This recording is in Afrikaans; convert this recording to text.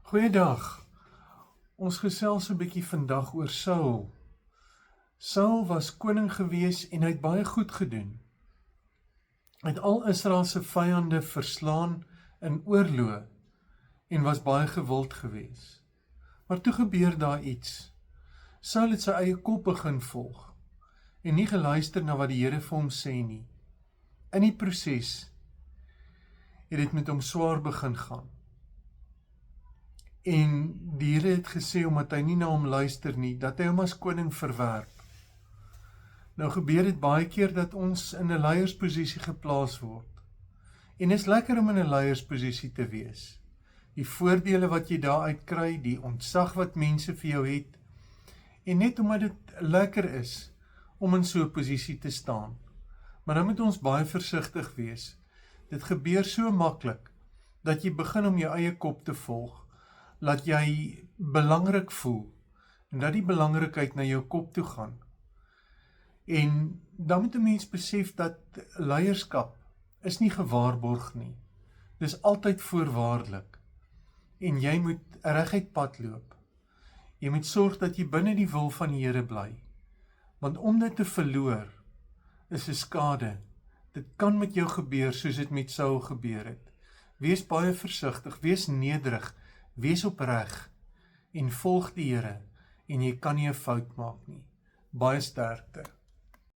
Goeiedag. Ons gesels 'n bietjie vandag oor Saul. Saul was koning gewees en hy het baie goed gedoen. Hy het al Israel se vyande verslaan in oorlog en was baie gewild gewees. Maar toe gebeur daar iets. Saul het sy eie kop begin volg en nie geluister na wat die Here vir hom sê nie. In die proses het dit met hom swaar begin gaan. En die Here het gesê, omdat hy nie na hom luister nie, dat hy hom as koning verwerp. Nou gebeur dit baie keer dat ons in 'n leiersposisie geplaas word. En is lekker om in 'n leiersposisie te wees. Die voordele wat jy daaruit kry, die ontzag wat mense vir jou het, en net omdat dit lekker is om in so 'n posisie te staan. Maar dan moet ons baie versigtig wees. Dit gebeur so maklik, dat jy begin om jou eie kop te volg, laat jy belangrik voel, en dat die belangrikheid na jou kop toe gaan. En dan moet 'n mens besef dat leierskap is nie gewaarborg nie. Dis altyd voorwaardelik. En jy moet reguit pad loop. Jy moet sorg dat jy binne die wil van die Here bly. Want om dit te verloor, is 'n skade. Dit kan met jou gebeur soos dit met Saul gebeur het. Wees baie versigtig, wees nederig, wees opreg en volg die Here en jy kan nie 'n fout maak nie. Baie sterkte.